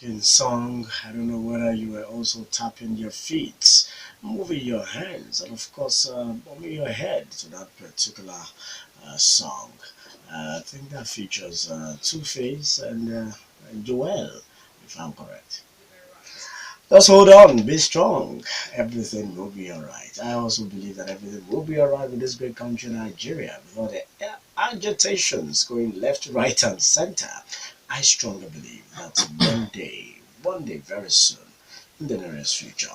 In song. I don't know whether you were also tapping your feet, moving your hands, and of course, bobbing your head to that particular song. I think that features Two Face and Joel, if I'm correct. Just hold on, be strong. Everything will be alright. I also believe that everything will be alright with this great country, Nigeria, without the agitations going left, right, and center. I strongly believe that one day, very soon, in the nearest future,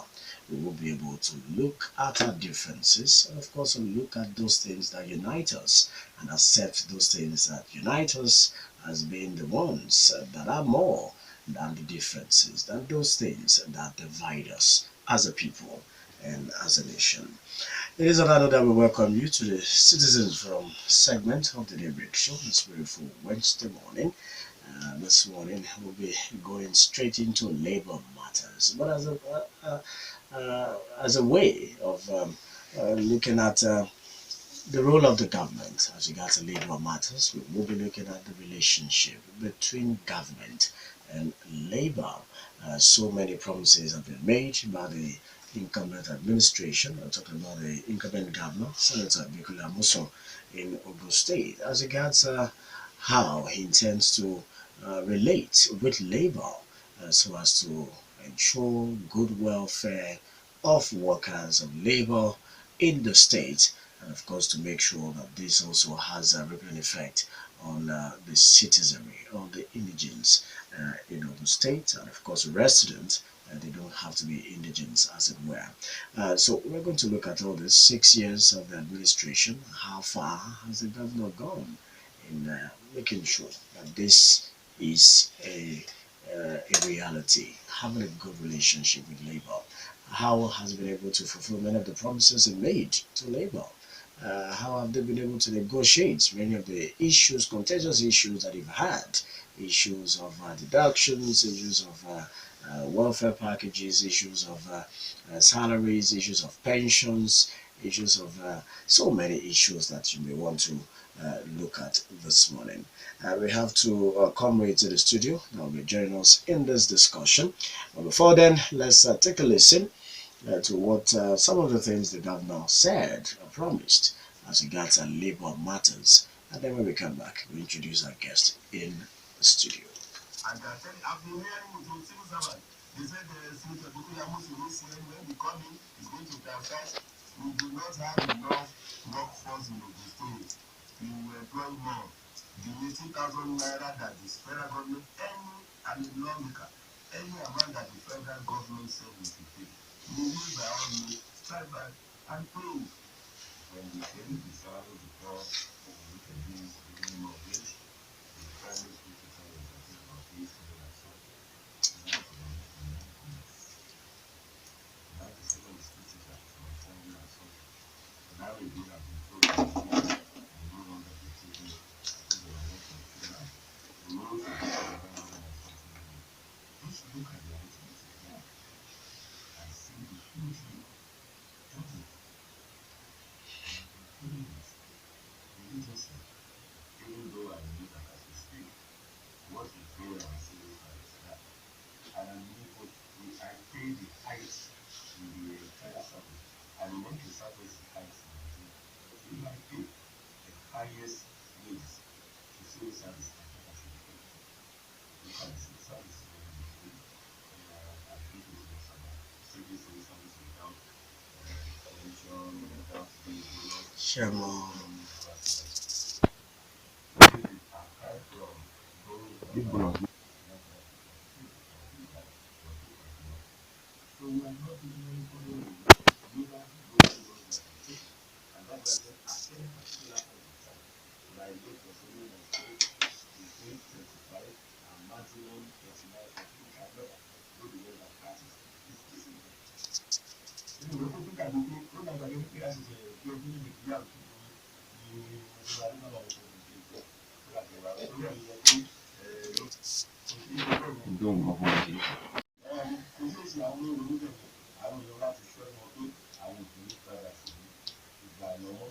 we will be able to look at our differences and, of course, look at those things that unite us and accept those things that unite us as being the ones that are more than the differences, than those things that divide us as a people and as a nation. It is an honor that we welcome you to the Citizens Forum segment of the Daybreak Show this beautiful Wednesday morning. This morning we'll be going straight into labor matters, but as a way of looking at the role of the government as regards to labor matters. We will be looking at the relationship between government and labor. So many promises have been made by the incumbent administration. I'm talking about the incumbent governor, Senator Bikula Muso in Ogun State, as regards how he intends to relate with labor so as to ensure good welfare of workers of labor in the state, and of course to make sure that this also has a ripple effect on the citizenry, on the indigents in Ogun State, and of course residents. They don't have to be indigents, as it were. So we're going to look at all this 6 years of the administration. How far has the governor gone in making sure that this is a reality, having a good relationship with labor? How has been able to fulfill many of the promises he made to labor? How have they been able to negotiate many of the issues, contentious issues that they've had? Issues of deductions, issues of welfare packages, issues of salaries, issues of pensions, issues of so many issues that you may want to look at this morning. We have two comrades in the studio that will be joining us in this discussion. But before then, let's take a listen to what some of the things the governor said or promised as regards labor matters. And then when we come back, we introduce our guest in the studio. And I said, I've been hearing with your civil servant. They said the Senator Bukulamus this year, when we come in, is going to prioritize. We do not have enough workforce in the state. We will employ more. The 80,000 naira that the federal government, any lawmaker, any amount that the federal government said we should pay, we will by all means strive back and pay. When we came to the salary before, we can use the minimum wage, the private school teacher was I think about 800 and something. Now it's about 900. Now the second school teacher is about 400 and something. Now we do have been told that they no longer be taking, I think they are 1.2 now. The low should be about 100 and something million. Just look at the arithmetic now and see the huge look. Double. Please, you just say, even though I know that as we speak, what we pay our civil service that, and I know I pay the highest in the entire service, and when the service is the highest in Nigeria, we might pay the highest wages to civil service as well as in the country. Look at the civil service is going to be free. I think it was about civil service without pension, without the bonus. Sherman. Big bonus. So we are not doing anything neither those laws that are taken. And that's why I said at any particular point in time, that I look for something that says between 25 and maximum 29, I think I better go the way that practice. It's easy. You know, people can be when I'm going to pay as you're doing the PR to kò sí èsì àwọn olùdókòwò àwọn èèyàn láti ṣọ́ wọn pé àwọn òbí padà sí ìgbà lọ́wọ́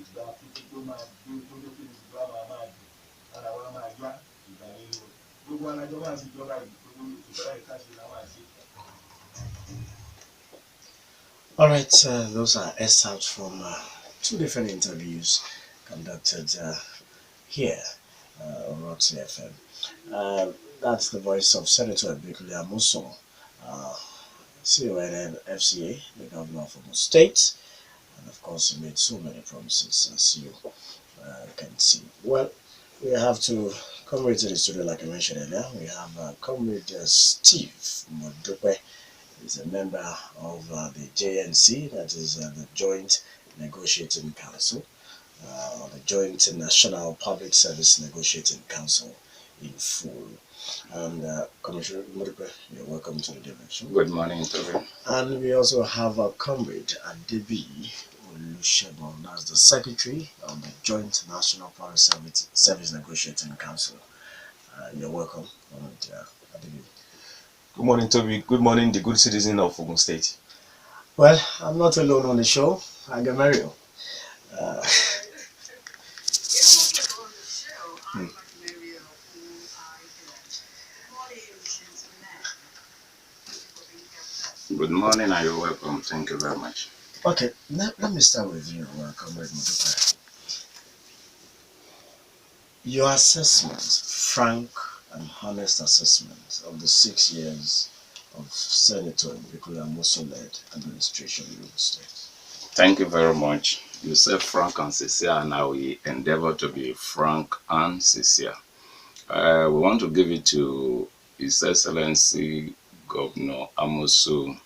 ìgbà títí tó máa gbé tó dé pé ìgbà máa dùn lára wa máa yá ìgbà nínú gbogbo alájọ máa ti jọba yìí tó ní ìtura All right, those are excerpts from two different interviews conducted here on Roxy FM. That's the voice of Senator Bikuli Amuso, uh, CON FCA, the governor of Ogun State, and of course he made so many promises, as you can see. Well, we have to come right to the studio, like I mentioned earlier. We have Comrade Steve Modupe. He's a member of the JNC, that is the Joint Negotiating Council, or the Joint National Public Service Negotiating Council in full. And Commissioner Modupe, you're welcome to the Daybreak Show. Good morning, Tobi. And we also have a comrade Adebiyi, Olusegun, that's the Secretary of the Joint National Public Service Negotiating Council. You're welcome, Adebiyi. Good morning, Toby. Good morning, the good citizen of Ogun State. Well, I'm not alone on the show. Aghemerio. Good morning and you're welcome. Thank you very much. Okay, let me start with you, Comrade Modupe. Your assessment, frank and honest assessment of the 6 years of Senator Bikuli Amuso-led administration in Ogun State. Thank you very much. You said frank and sincere, and I will endeavor to be frank and sincere. We want to give it to His Excellency Governor Amuso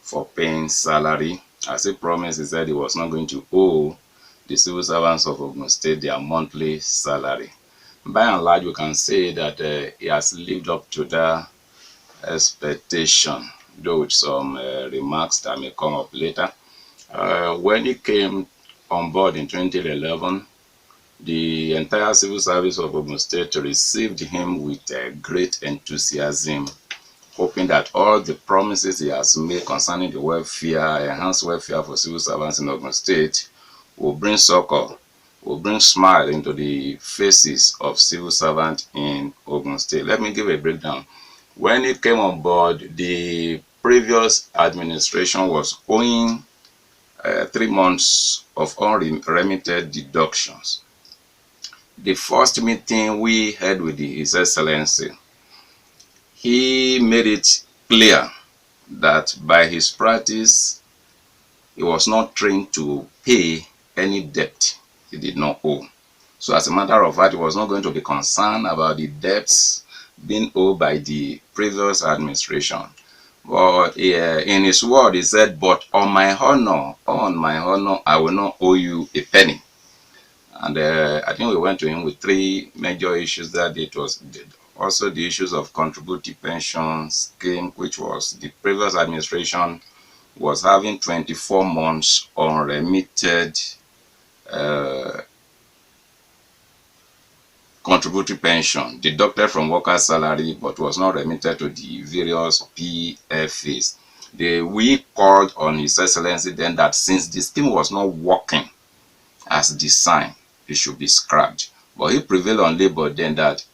for paying salary. As he promised, he said he was not going to owe the civil servants of Ogun State their monthly salary. By and large, we can say that he has lived up to that expectation, though with some remarks that may come up later. When he came on board in 2011, the entire civil service of Ogun State received him with great enthusiasm, hoping that all the promises he has made concerning the welfare, enhanced welfare for civil servants in Ogun State, will bring succor, will bring smile into the faces of civil servants in Ogun State. Let me give a breakdown. When he came on board, the previous administration was owing 3 months of unremitted deductions. The first meeting we had with His Excellency, he made it clear that by his practice, he was not trained to pay any debt he did not owe. So as a matter of fact, he was not going to be concerned about the debts being owed by the previous administration. But in his word, he said, "But on my honor, I will not owe you a penny." And I think we went to him with 3 major issues that it was also the issues of contributory pension scheme, which was the previous administration was having 24 months unremitted contributory pension deducted from workers' salary, but was not remitted to the various PFAs. We called on His Excellency then that since the scheme was not working as designed, it should be scrapped. But he prevailed on Labour then that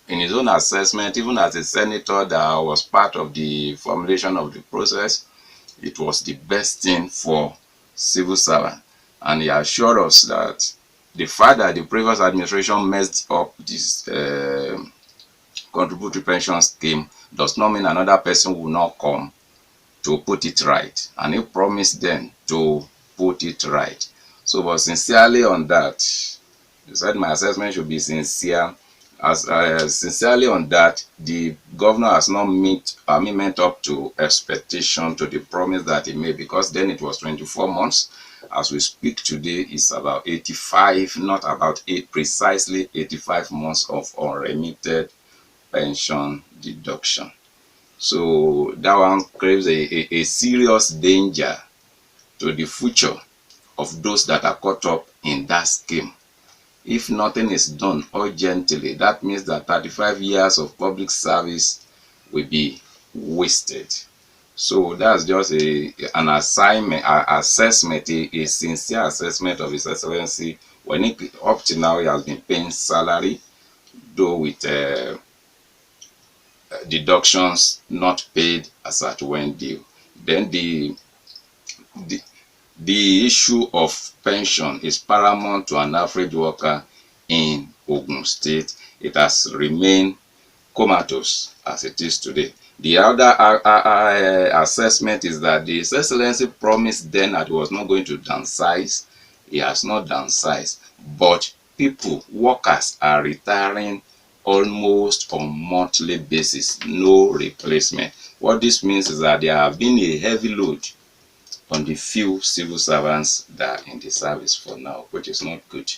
in his own assessment, even as a senator that was part of the formulation of the process, it was the best thing for civil servants. And he assured us that the fact that the previous administration messed up this contributory pension scheme does not mean another person will not come to put it right. And he promised then to put it right. So, but sincerely on that, he said my assessment should be sincere. As sincerely on that, the governor has not met up to expectation, to the promise that he made, because then it was 24 months. As we speak today, it's about 85, not about precisely 85 months of unremitted pension deduction. So that one creates a serious danger to the future of those that are caught up in that scheme. If nothing is done urgently, that means that 35 years of public service will be wasted. So that's just an assignment, assessment, a sincere assessment of His Excellency. When up to now, he has been paying salary, though with deductions not paid as at when due. Then the issue of pension is paramount to an average worker in Ogun State. It has remained comatose as it is today. The other assessment is that the His Excellency promised then that he was not going to downsize. He has not downsized, but people, workers are retiring almost on monthly basis, no replacement. What this means is that there have been a heavy load on the few civil servants that are in the service for now, which is not good.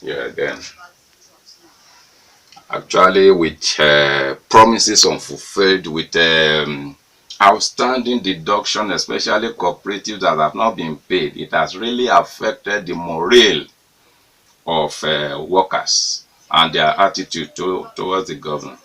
Yeah, then actually with promises unfulfilled, with outstanding deduction, especially cooperatives that have not been paid, it has really affected the morale of workers and their attitude towards the government.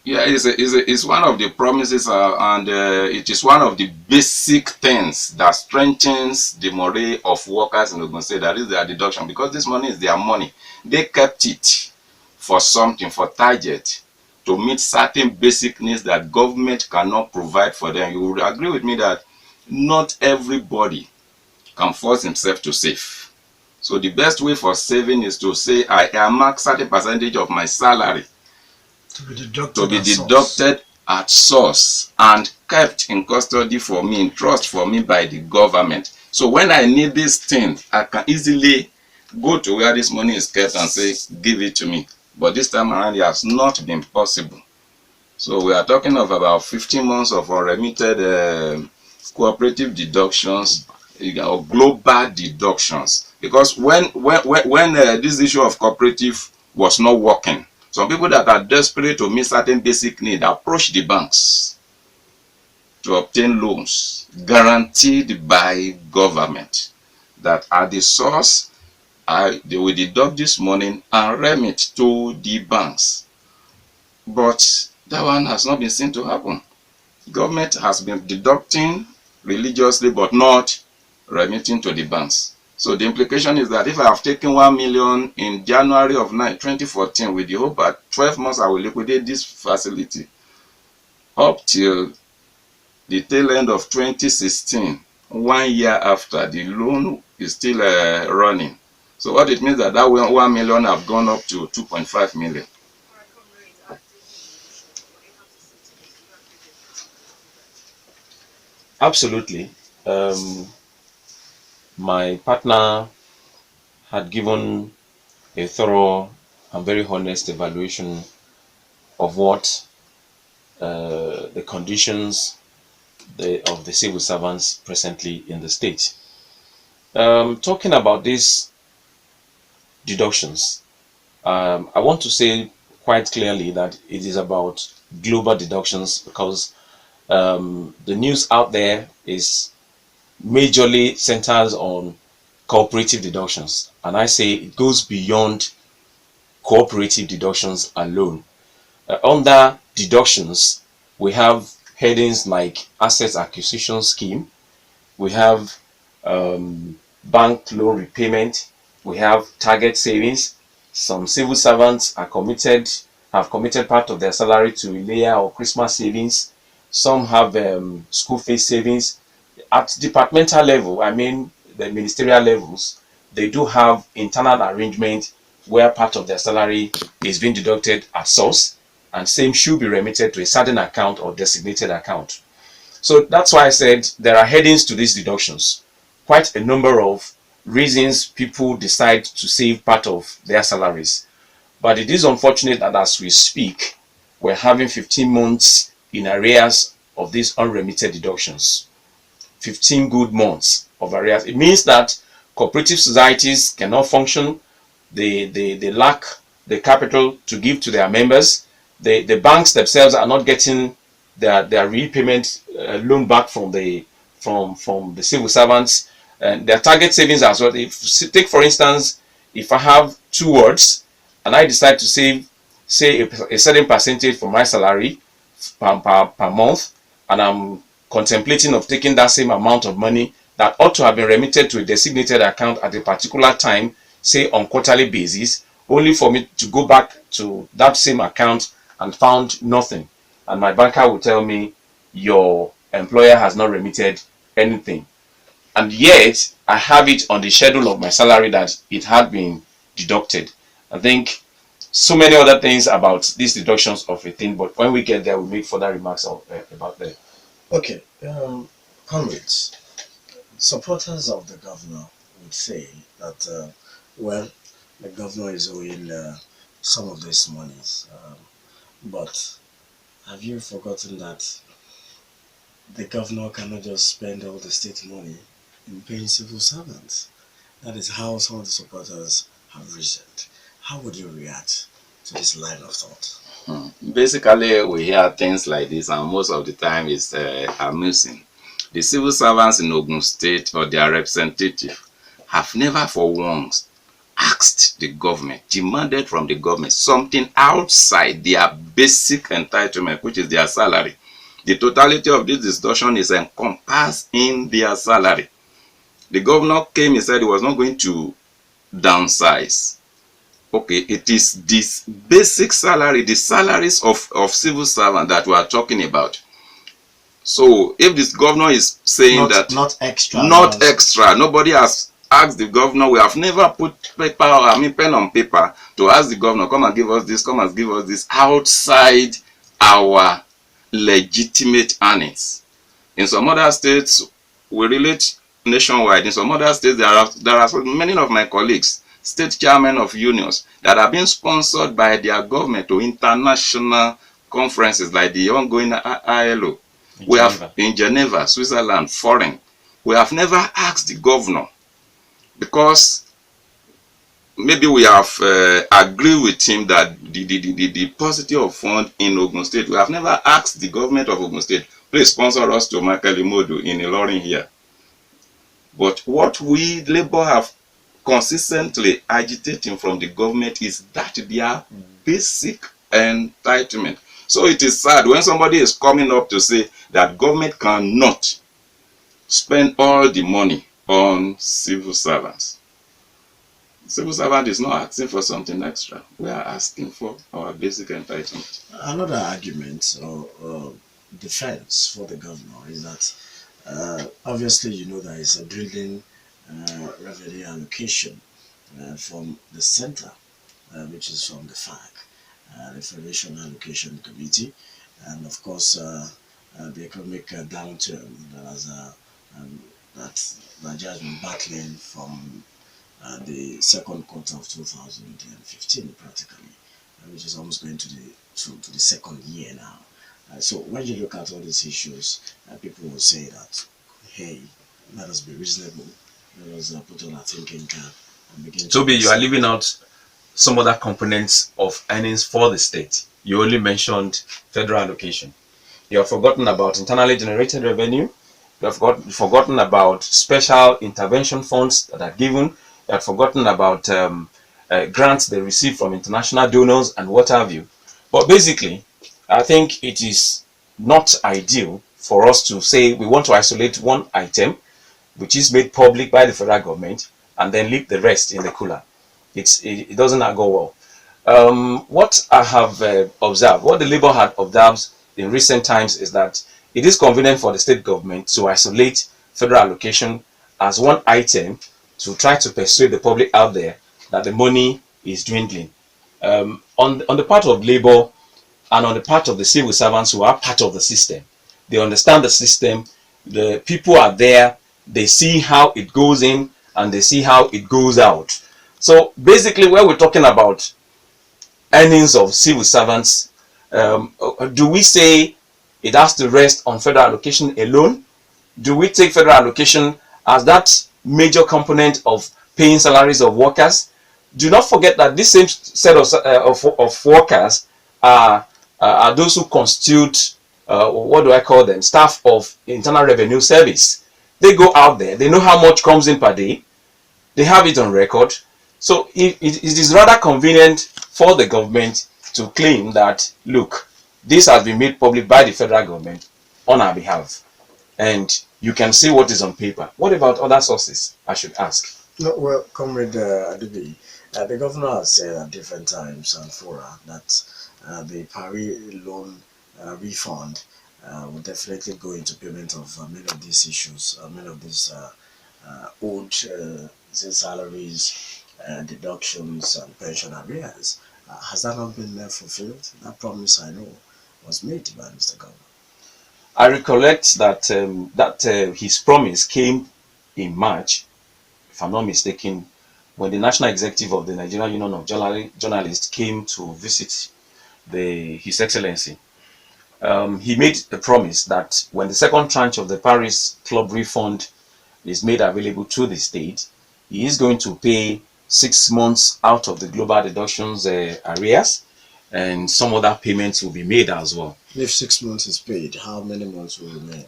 Yeah, it's one of the promises, and it is one of the basic things that strengthens the morale of workers in Ogun State. That is their deduction, because this money is their money. They kept it for something, for target, to meet certain basic needs that government cannot provide for them. You will agree with me that not everybody can force himself to save. So the best way for saving is to say, I earmark certain percentage of my salary to be deducted at source and kept in custody for me, in trust for me by the government. So when I need this thing, I can easily go to where this money is kept and say, give it to me. But this time around, it has not been possible. So we are talking of about 15 months of unremitted cooperative deductions or global deductions. Because when this issue of cooperative was not working, some people that are desperate to meet certain basic needs approach the banks to obtain loans guaranteed by government that at the source they will deduct this money and remit to the banks. But that one has not been seen to happen. Government has been deducting religiously but not remitting to the banks. So the implication is that if I have taken 1 million in January of 2014 with the hope that 12 months I will liquidate this facility, up till the tail end of 2016, 1 year after, the loan is still running. So what it means that 1 million have gone up to 2.5 million. Absolutely. My partner had given a thorough and very honest evaluation of what the conditions of the civil servants presently in the state. Talking about these deductions, I want to say quite clearly that it is about global deductions, because the news out there is majorly centers on cooperative deductions, and I say it goes beyond cooperative deductions alone. Under deductions, we have headings like assets acquisition scheme, we have bank loan repayment, we have target savings. Some civil servants have committed part of their salary to Ilea or Christmas savings. Some have school fees savings. At departmental level, I mean the ministerial levels, they do have internal arrangement where part of their salary is being deducted at source, and same should be remitted to a certain account or designated account. So that's why I said there are headings to these deductions. Quite a number of reasons people decide to save part of their salaries. But it is unfortunate that as we speak, we're having 15 months in arrears of these unremitted deductions. 15 good months of arrears. It means that cooperative societies cannot function. They lack the capital to give to their members. The banks themselves are not getting their repayment loan back from the civil servants, and their target savings as well. If take for instance, if I have 2 words and I decide to save, say, a certain percentage from my salary per month, and I'm contemplating of taking that same amount of money that ought to have been remitted to a designated account at a particular time, say on quarterly basis, only for me to go back to that same account and found nothing. And my banker will tell me, your employer has not remitted anything. And yet, I have it on the schedule of my salary that it had been deducted. I think so many other things about these deductions of a thing, but when we get there, we'll make further remarks about them. Okay, comrades, supporters of the governor would say that, well, the governor is owing some of these monies, but have you forgotten that the governor cannot just spend all the state money in paying civil servants? That is how some of the supporters have reasoned. How would you react to this line of thought? Basically, we hear things like this, and most of the time it's amusing. The civil servants in Ogun State or their representative have never for once asked the government, demanded from the government something outside their basic entitlement, which is their salary. The totality of this discussion is encompassed in their salary. The governor came and said he was not going to downsize. Okay, it is this basic salary, the salaries of civil servants that we are talking about. So if this governor is saying not extra, nobody has asked the governor. We have never put pen on paper to ask the governor, come and give us this, come and give us this outside our legitimate earnings. In some other states, we relate nationwide. In some other states, there are many of my colleagues, state chairmen of unions, that are being sponsored by their government to international conferences like the ongoing ILO. We have in Geneva, Switzerland, foreign. We have never asked the governor, because maybe we have agreed with him that the paucity of fund in Ogun State, we have never asked the government of Ogun State, please sponsor us to Aghemerio in Ilorin here. But what we Labour have consistently agitating from the government is that their basic entitlement. So it is sad when somebody is coming up to say that government cannot spend all the money on civil servants. Civil servant is not asking for something extra. We are asking for our basic entitlement. Another argument or defense for the governor is that obviously you know there is a dwindling revenue allocation from the center, which is from the FAC, the Federation Allocation Committee, and of course the economic downturn that Nigeria has been battling from the second quarter of 2015 practically, which is almost going to the second year now. So when you look at all these issues, people will say that, hey, let us be reasonable, let us put on our thinking cap and begin to... Tobi, you are leaving out some other components of earnings for the state. You only mentioned federal allocation. You have forgotten about internally generated revenue. You have forgotten about special intervention funds that are given. You have forgotten about grants they receive from international donors and what have you. But basically, I think it is not ideal for us to say we want to isolate one item, which is made public by the federal government, and then leave the rest in the cooler. It doesn't go well. What I have observed, what the Labour had observed in recent times, is that it is convenient for the state government to isolate federal allocation as one item to try to persuade the public out there that the money is dwindling. On the part of Labour and on the part of the civil servants who are part of the system, they understand the system, the people are there, they see how it goes in and they see how it goes out. So basically, when we're talking about earnings of civil servants, do we say it has to rest on federal allocation alone? Do we take federal allocation as that major component of paying salaries of workers? Do not forget that this same set of workers are those who constitute, what do I call them, staff of Internal Revenue Service. They go out there, they know how much comes in per day, they have it on record. So it is rather convenient for the government to claim that, look, this has been made public by the federal government on our behalf, and you can see what is on paper. What about other sources, I should ask? No, well, Comrade Adebiyi, the governor has said at different times and fora that the Paris loan refund will definitely go into payment of many of these issues, many of these old salaries, deductions, and pension arrears. Has that not been fulfilled? That promise, I know, was made by Mr. Governor. I recollect that his promise came in March, if I'm not mistaken, when the National Executive of the Nigerian Union of Journalists came to visit His Excellency. He made a promise that when the second tranche of the Paris Club refund is made available to the state, he is going to pay 6 months out of the global deductions arrears, and some other payments will be made as well. If 6 months is paid, how many months will remain?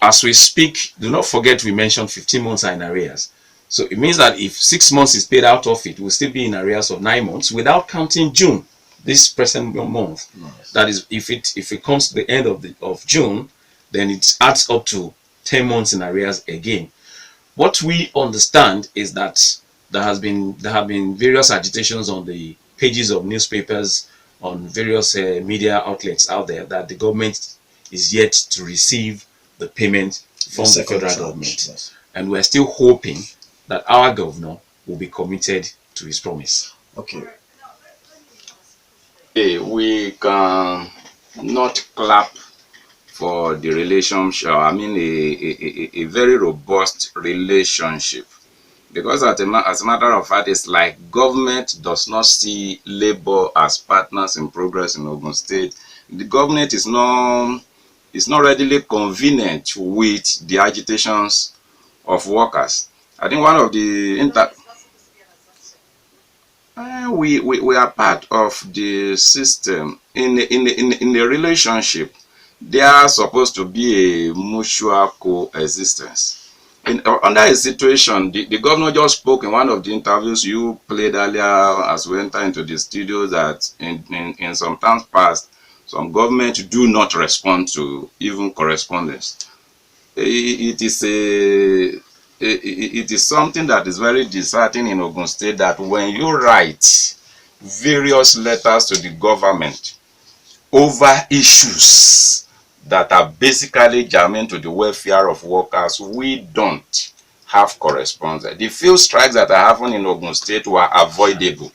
As we speak, do not forget we mentioned 15 months are in arrears. So it means that if 6 months is paid out of it, we'll still be in arrears of 9 months without counting June, this present month. Nice. That is, if it comes to the end of June, then it adds up to 10 months in arrears again. What we understand is that there have been various agitations on the pages of newspapers, on various media outlets out there, that the government is yet to receive the payment from the federal government. Yes. And we're still hoping that our governor will be committed to his promise. Okay. We can not clap for the relationship, I mean a very robust relationship, because as a matter of fact, it's like government does not see labor as partners in progress in Ogun State. The government is not readily convenient with the agitations of workers. I think one of the we are part of the system. In the relationship, they are supposed to be a mutual coexistence. Under a situation, the governor just spoke in one of the interviews you played earlier as we enter into the studio, that in some times past, some governments do not respond to even correspondence. It is something that is very disheartening in Ogun State, that when you write various letters to the government over issues that are basically germane to the welfare of workers, we don't have correspondence. The few strikes that are happening in Ogun State were avoidable,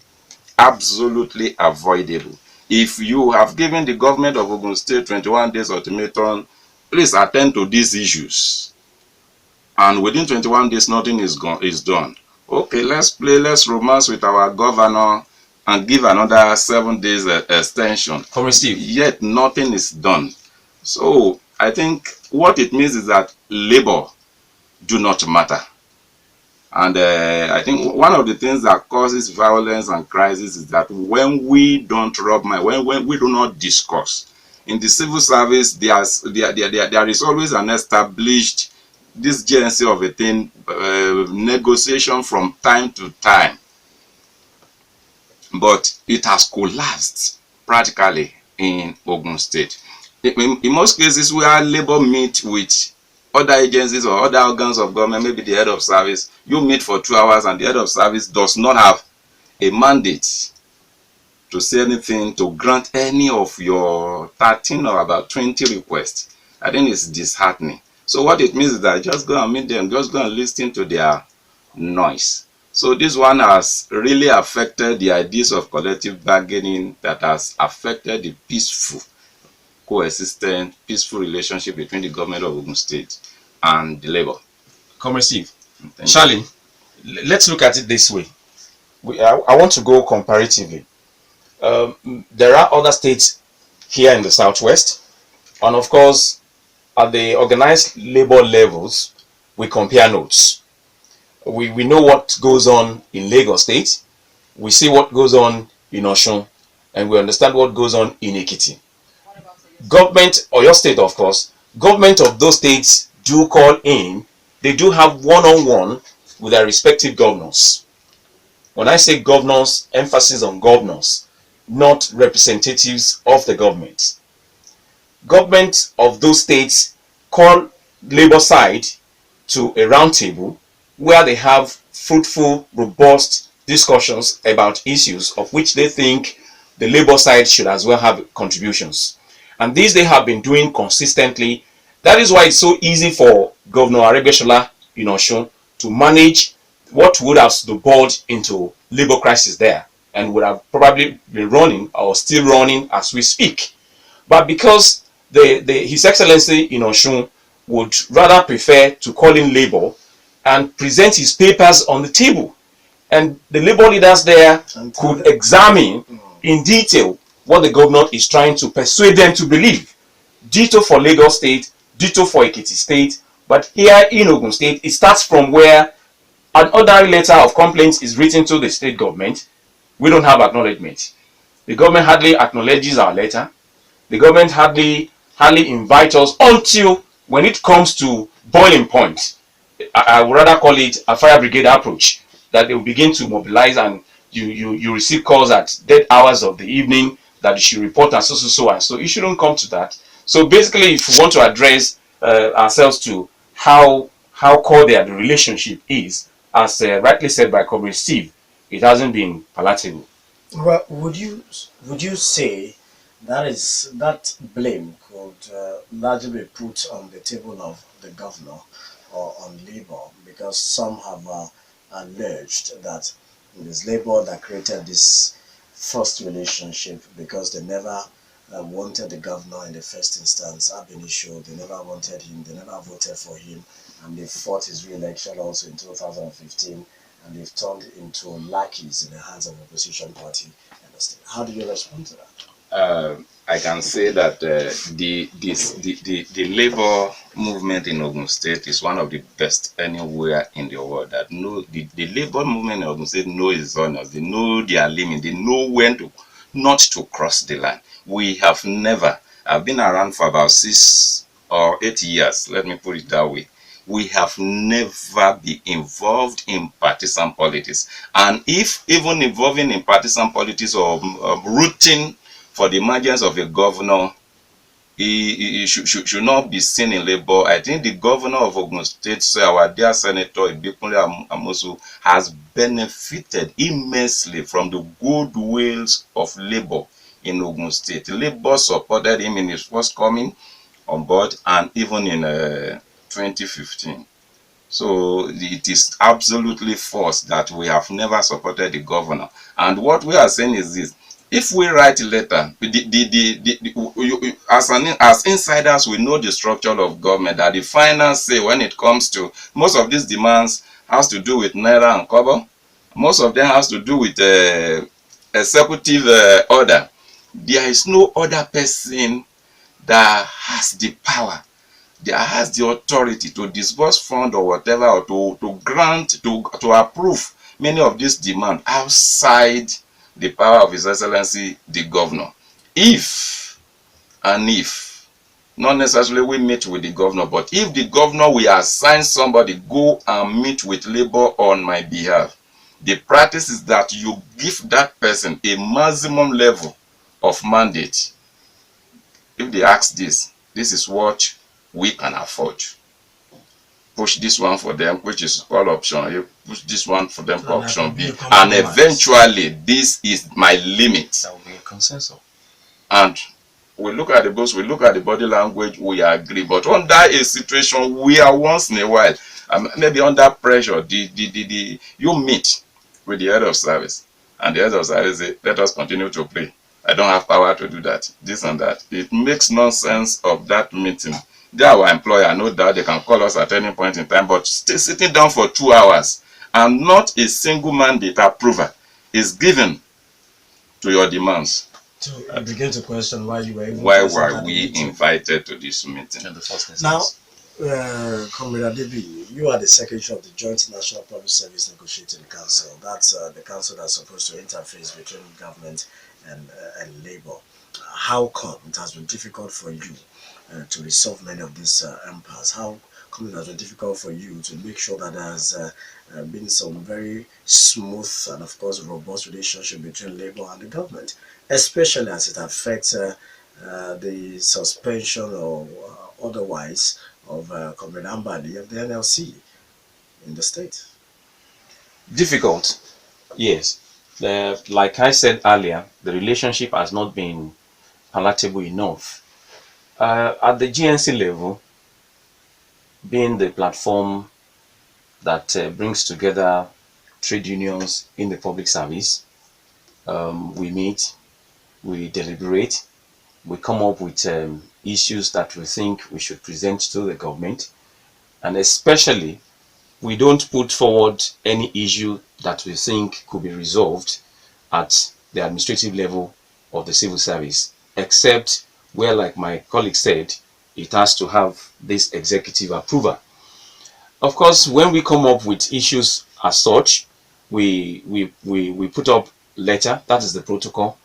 absolutely avoidable. If you have given the government of Ogun State 21 days ultimatum, please attend to these issues, and within 21 days nothing is done. Okay, let's romance with our governor and give another 7 days extension. Yet nothing is done. So I think what it means is that labor do not matter. And I think one of the things that causes violence and crisis is that when we don't rub mind, when we do not discuss. In the civil service, there is always an established this GNC of a thing, negotiation from time to time. But it has collapsed practically in Ogun State. In most cases where labor meet with other agencies or other organs of government, maybe the head of service, you meet for 2 hours and the head of service does not have a mandate to say anything, to grant any of your 13 or about 20 requests. I think it's disheartening. So what it means is that just go and meet them, just go and listen to their noise. So this one has really affected the ideas of collective bargaining, that has affected the peaceful coexistent, peaceful relationship between the government of Ogun State and the labor. Comrade Steve, Charlie, let's look at it this way. I want to go comparatively. There are other states here in the southwest, and of course, at the organized labor levels, we compare notes. We know what goes on in Lagos State, we see what goes on in Osun, and we understand what goes on in Ekiti. Government, or your state of course, government of those states do call in, they do have one-on-one with their respective governors. When I say governors, emphasis on governors, not representatives of the government. Government of those states call labor side to a round table where they have fruitful, robust discussions about issues of which they think the labor side should as well have contributions. And this they have been doing consistently. That is why it's so easy for Governor Aregbesola in Osun to manage what would have snowballed into labor crisis there and would have probably been running or still running as we speak. But because His Excellency in Osun would rather prefer to call in labor and present his papers on the table, and the labor leaders there could examine in detail what the governor is trying to persuade them to believe. Ditto for Lagos State, ditto for Ekiti State, but here in Ogun State, it starts from where an ordinary letter of complaint is written to the state government. We don't have acknowledgement. The government hardly acknowledges our letter. The government hardly invites us until when it comes to boiling point. I would rather call it a fire brigade approach, that they will begin to mobilize, and you receive calls at dead hours of the evening that you should report and so and so. It shouldn't come to that. So basically, if we want to address ourselves to how cordial the relationship is, as rightly said by Comrade Steve, it hasn't been palatable. Well, would you say that blame could largely be put on the table of the governor or on Labour, because some have alleged that it is Labour that created this first relationship, because they never wanted the governor in the first instance. Ab initio, they never wanted him, they never voted for him, and they fought his re-election also in 2015, and they've turned into lackeys in the hands of the opposition party in the state. How do you respond to that? I can say that the labor movement in Ogun State is one of the best anywhere in the world. That know the labor movement in Ogun State know its honors. They know their limit. They know when to not to cross the line. We have never. I've been around for about 6 or 8 years. Let me put it that way. We have never been involved in partisan politics, and if even involving in partisan politics or rooting for the emergence of a governor, he should not be seen in labor. I think the governor of Ogun State, our dear Senator Ibikunle Amosu, has benefited immensely from the goodwills of labor in Ogun State. Labor supported him in his first coming on board, and even in 2015. So it is absolutely false that we have never supported the governor. And what we are saying is this: if we write a letter, as insiders, we know the structure of government, that the final say when it comes to most of these demands has to do with Naira and Kobo. Most of them has to do with executive order. There is no other person that has the power, that has the authority to disburse fund or whatever, or to grant, to approve many of these demands outside the power of His Excellency the Governor. If not necessarily we meet with the governor, but if the governor will assign somebody, go and meet with labor on my behalf, the practice is that you give that person a maximum level of mandate. If they ask this is what we can afford. Push this one for them, which is called option. You push this one for them, option B, and eventually this is my limit. That will be a consensus. And we look at the books, we look at the body language, we agree. But under a situation where once in a while, maybe under pressure, you meet with the head of service, and the head of service say, let us continue to play. I don't have power to do that, this and that. It makes nonsense of that meeting. They are our employer, no doubt they can call us at any point in time, but still sitting down for 2 hours and not a single mandate approval is given to your demands. So you begin to question why you were even why were we invited to this meeting in the first instance. Now, Comrade Adebiyi, you are the Secretary of the Joint National Public Service Negotiating Council. That's the council that's supposed to interface between government and labor. How come it has been difficult for you to resolve many of these impasse? How come it has been difficult for you to make sure that there has been some very smooth and, of course, robust relationship between labor and the government, especially as it affects the suspension or otherwise of Comrade Ambali of the NLC in the state? Difficult, yes. Like I said earlier, the relationship has not been palatable enough. At the GNC level, being the platform that brings together trade unions in the public service, we meet, we deliberate, we come up with issues that we think we should present to the government, and especially we don't put forward any issue that we think could be resolved at the administrative level of the civil service, except where, like my colleague said, it has to have this executive approval. Of course, when we come up with issues as such, we put up letter, that is the protocol,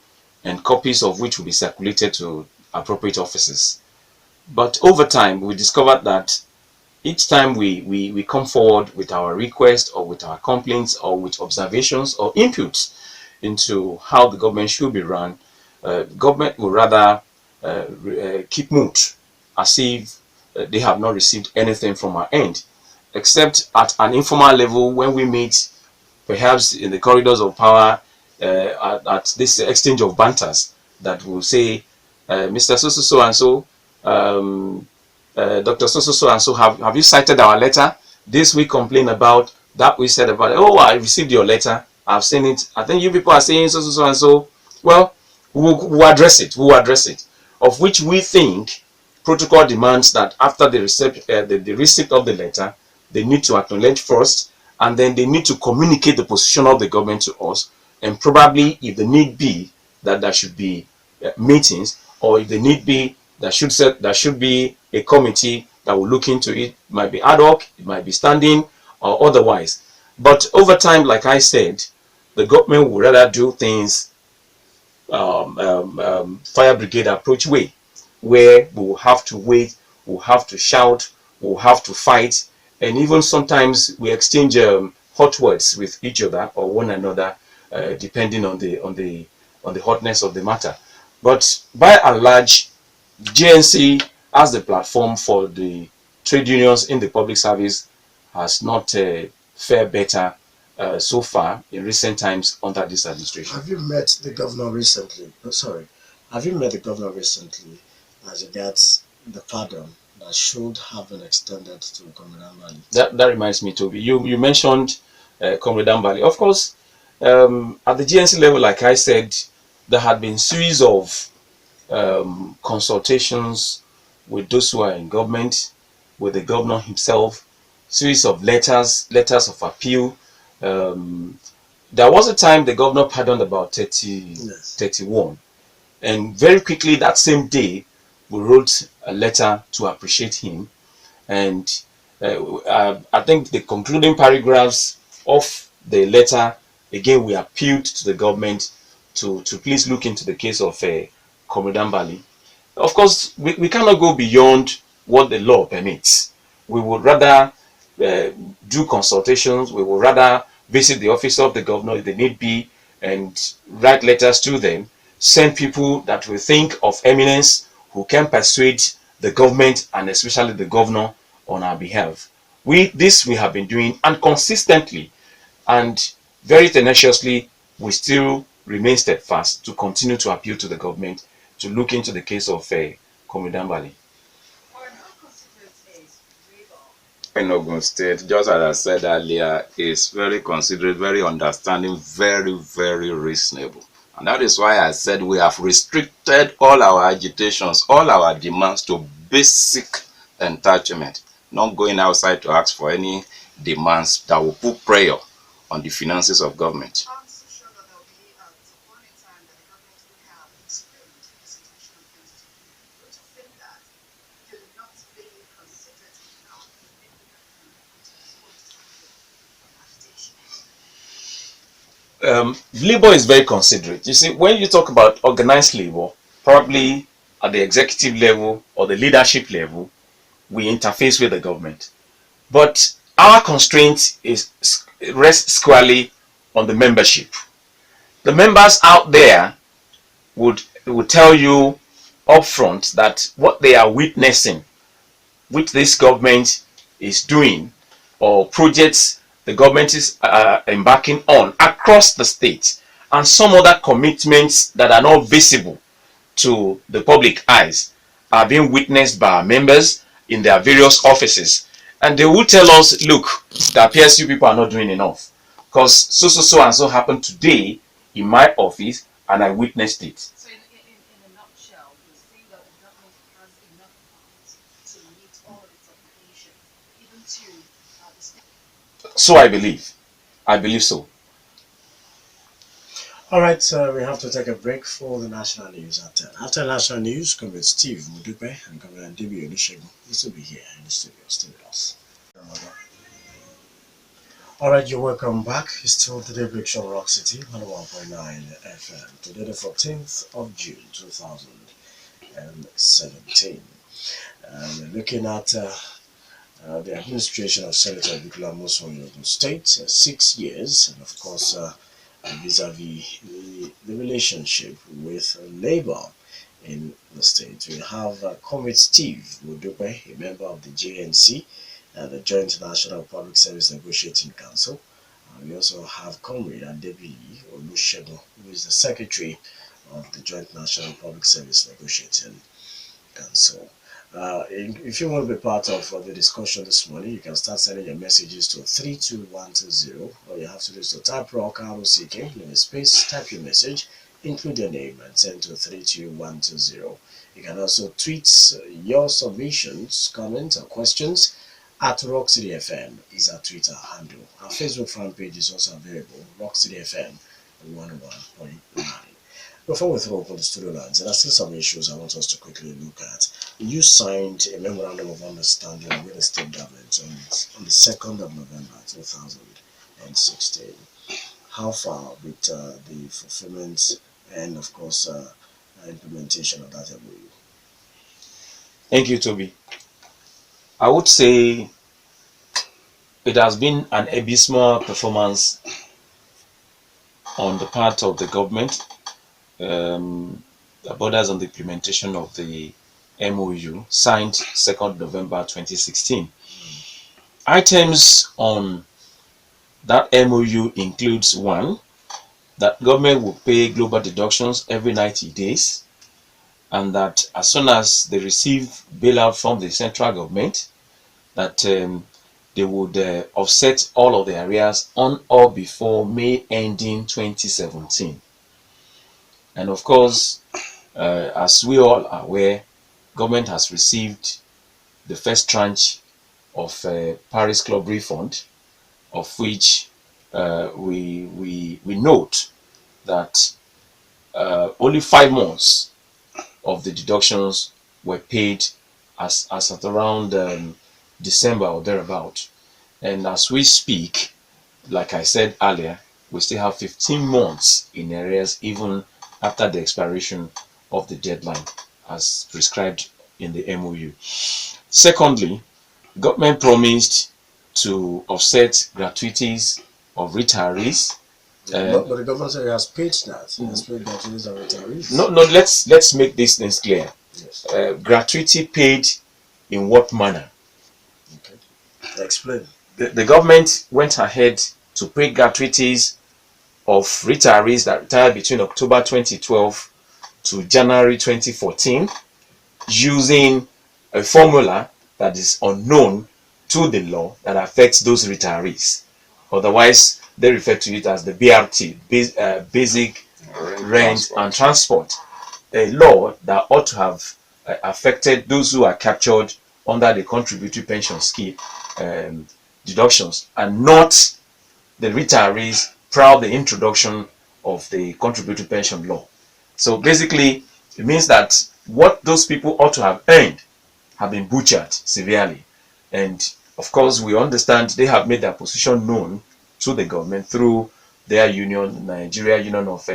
and copies of which will be circulated to appropriate offices. But over time, we discovered that each time we come forward with our request or with our complaints or with observations or inputs into how the government should be run, government will rather keep mute as if they have not received anything from our end, except at an informal level when we meet, perhaps in the corridors of power, at this exchange of banters that will say, Mr. So so so and so, Dr. So so so and so, have you cited our letter? This we complain about, that we said about it. Oh, I received your letter, I've seen it. I think you people are saying so so so and so. Well, we'll address it. We'll address it. Of which we think protocol demands that after the receipt of the letter, they need to acknowledge first, and then they need to communicate the position of the government to us, and probably, if the need be, that there should be meetings, or if the need be, there should be a committee that will look into it. It might be ad hoc, it might be standing, or otherwise. But over time, like I said, the government would rather do things fire brigade approach way, where we will have to wait, we'll have to shout, we'll have to fight, and even sometimes we exchange hot words with each other or one another, depending on the hotness of the matter. But by and large, GNC as the platform for the trade unions in the public service has not fared better so far in recent times under this administration. Have you met the governor recently? Oh, sorry. Have you met the governor recently as regards the pardon that should have been extended to Comrades? That reminds me, Toby. You mentioned Comrade Ambali. Of course, at the GNC level, like I said, there had been series of consultations with those who are in government, with the governor himself, series of letters of appeal. There was a time the governor pardoned about 31, and very quickly that same day we wrote a letter to appreciate him, and I think the concluding paragraphs of the letter, again we appealed to the government to please look into the case of Comrade Ambali. Of course, we cannot go beyond what the law permits. We would rather do consultations. We would rather visit the office of the governor if they need be and write letters to them, send people that we think of eminence who can persuade the government and especially the governor on our behalf. This we have been doing, and consistently and very tenaciously we still remain steadfast to continue to appeal to the government to look into the case of Comrade Ambali. In Ogun State, just as I said earlier, is very considerate, very understanding, very, very reasonable. And that is why I said we have restricted all our agitations, all our demands to basic entitlement, not going outside to ask for any demands that will put pressure on the finances of government. Labor is very considerate. You see, when you talk about organized labor, probably at the executive level or the leadership level, we interface with the government. But our constraint rests squarely on the membership. The members out there would tell you upfront that what they are witnessing, which this government is doing, or projects the government is embarking on across the state, and some other commitments that are not visible to the public eyes are being witnessed by our members in their various offices. And they will tell us, look, the PSU people are not doing enough. Because so and so happened today in my office and I witnessed it. So in a nutshell, you see that the government has enough funds to meet all of its obligations, even to the state. So I believe. I believe so. All right, we have to take a break for the national news at 10. After national news, Comrades Steve Modupe and Comrade Adebiyi Olusegun will be here in the studio. Stay with us. All right, you're welcome back. It's still the Daybreak Show, Rock City, 101.9 FM. Today, the 14th of June, 2017. We're looking at the administration of Senator Bukula Muson in Ogun State, 6 years, and of course, vis-a-vis the relationship with Labour in the state. We have Comrade Steve Modupe, a member of the JNC, the Joint National Public Service Negotiating Council. We also have Comrade Adebiyi Olusegun, who is the Secretary of the Joint National Public Service Negotiating Council. If you want to be part of the discussion this morning, you can start sending your messages to 32120. All you have to do is to type rock, ROCK, in a space, type your message, include your name, and send to 32120. You can also tweet your submissions, comments, or questions at Rock City FM is our Twitter handle. Our Facebook fan page is also available, Rock City FM 101.9. Before we throw open the studio lines, there are still some issues I want us to quickly look at. You signed a memorandum of understanding with the state government on the 2nd of November 2016. How far with the fulfillment and, of course, implementation of that MOU? Thank you, Toby. I would say it has been an abysmal performance on the part of the government. The borders on the implementation of the MOU signed 2nd November 2016. Items on that MOU includes: 1, that government will pay global deductions every 90 days, and that as soon as they receive bailout from the central government, that they would offset all of the arrears on or before May ending 2017. And of course, as we all are aware, government has received the first tranche of Paris Club refund, of which we note that only 5 months of the deductions were paid as at around December or thereabout. And as we speak, like I said earlier, we still have 15 months in arrears even after the expiration of the deadline as prescribed in the MOU. Secondly, government promised to offset gratuities of retirees. But the government said it has paid that. It has paid gratuities of retirees. No, let's make these things clear. Yes. Gratuity paid in what manner? Okay. Explain. The government went ahead to pay gratuities of retirees that retired between October 2012 to January 2014 using a formula that is unknown to the law that affects those retirees. Otherwise, they refer to it as the BRT, Basic Rent and Transport, a law that ought to have affected those who are captured under the contributory pension scheme deductions, and not the retirees prior to the introduction of the contributory pension law. So basically, it means that what those people ought to have earned have been butchered severely. And of course, we understand they have made their position known to the government through their union, Nigeria Union of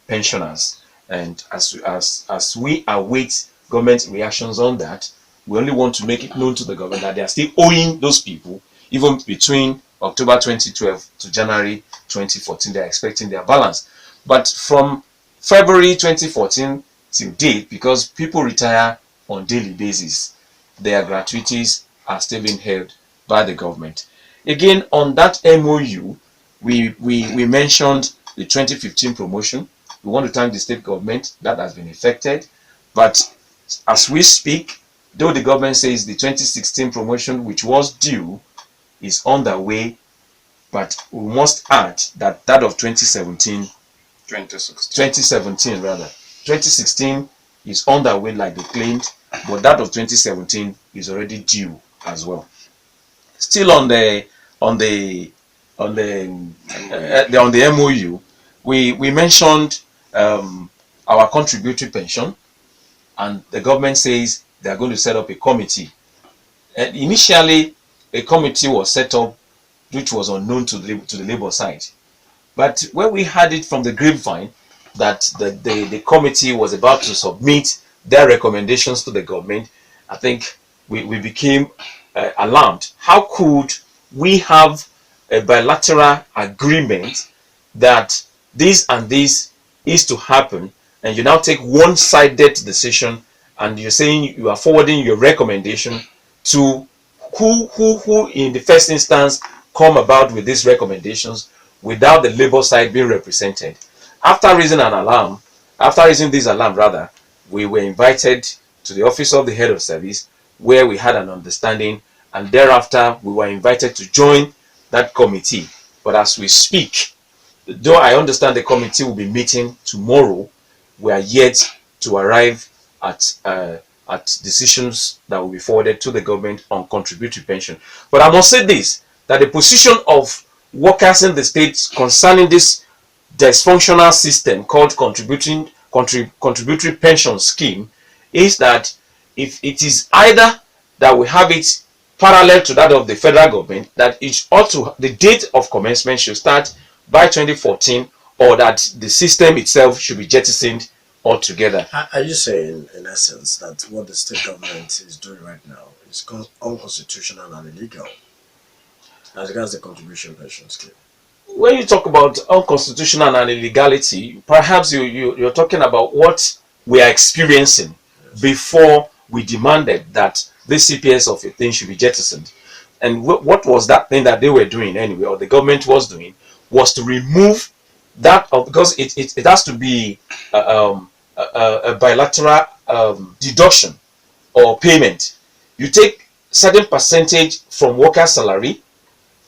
Pensioners. And as we await government reactions on that, we only want to make it known to the government that they are still owing those people, even between October 2012 to January 2014, they are expecting their balance. But from February 2014 till date, because people retire on daily basis, their gratuities are still being held by the government. Again, on that MOU, we mentioned the 2015 promotion. We want to thank the state government that has been effected. But as we speak, though the government says the 2016 promotion, which was due, is on the way, but we must add that that of 2017 rather, 2016 is on the way like they claimed, but that of 2017 is already due as well. Still on the MOU, we mentioned our contributory pension, and the government says they are going to set up a committee. And initially, a committee was set up which was unknown to the labor side. But when we heard it from the grapevine that the committee was about to submit their recommendations to the government, I think we became alarmed. How could we have a bilateral agreement that this and this is to happen, and you now take one-sided decision, and you're saying you are forwarding your recommendation to who in the first instance come about with these recommendations without the labor side being represented? After raising this alarm rather, we were invited to the office of the head of service, where we had an understanding, and thereafter we were invited to join that committee. But as we speak, though I understand the committee will be meeting tomorrow, we are yet to arrive at decisions that will be forwarded to the government on contributory pension. But I must say this, that the position of workers in the states concerning this dysfunctional system called contributory pension scheme is that if it is either that we have it parallel to that of the federal government, that it ought to, the date of commencement should start by 2014, or that the system itself should be jettisoned altogether. Are you saying, in essence, that what the state government is doing right now is unconstitutional and illegal as regards the contribution pension scheme? When you talk about unconstitutional and illegality, perhaps you're talking about what we are experiencing before we demanded that this CPS of a thing should be jettisoned. And what was that thing that they were doing anyway, or the government was doing, was to remove that, because it has to be a bilateral deduction or payment. You take certain percentage from worker salary,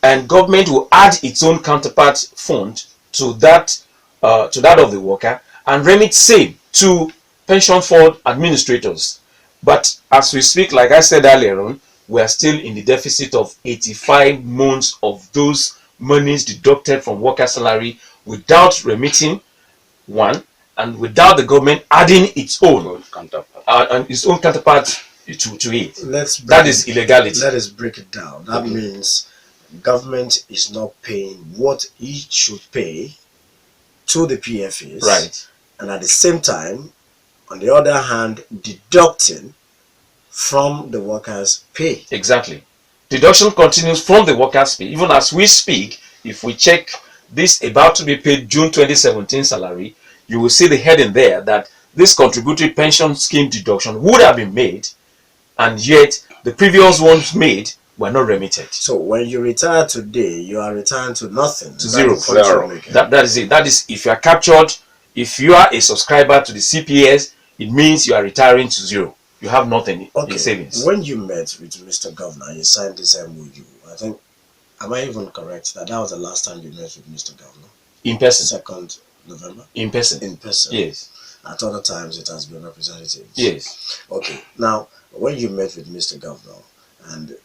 and government will add its own counterpart fund to that of the worker, and remit same to pension fund administrators. But as we speak, like I said earlier on, we are still in the deficit of 85 months of those monies deducted from worker salary without remitting one, and without the government adding its own counterpart and its own counterpart to it. That is illegality. Let us break it down. That means government is not paying what it should pay to the PFAs, right? And at the same time, on the other hand, deducting from the workers' pay. Exactly. Deduction continues from the workers' pay. Even as we speak, if we check this about to be paid June 2017 salary, you will see the heading there that this contributory pension scheme deduction would have been made, and yet the previous ones made were not remitted. So when you retire today, you are retiring to nothing. To zero. That is it. That is, if you are captured, if you are a subscriber to the CPS, it means you are retiring to zero. You have nothing in savings. When you met with Mr. Governor, you signed this MOU. I think, am I even correct that was the last time you met with Mr. Governor? In person. 2nd November? In person. In person. Yes. At other times, it has been representatives. Yes. Okay. Now, when you met with Mr. Governor and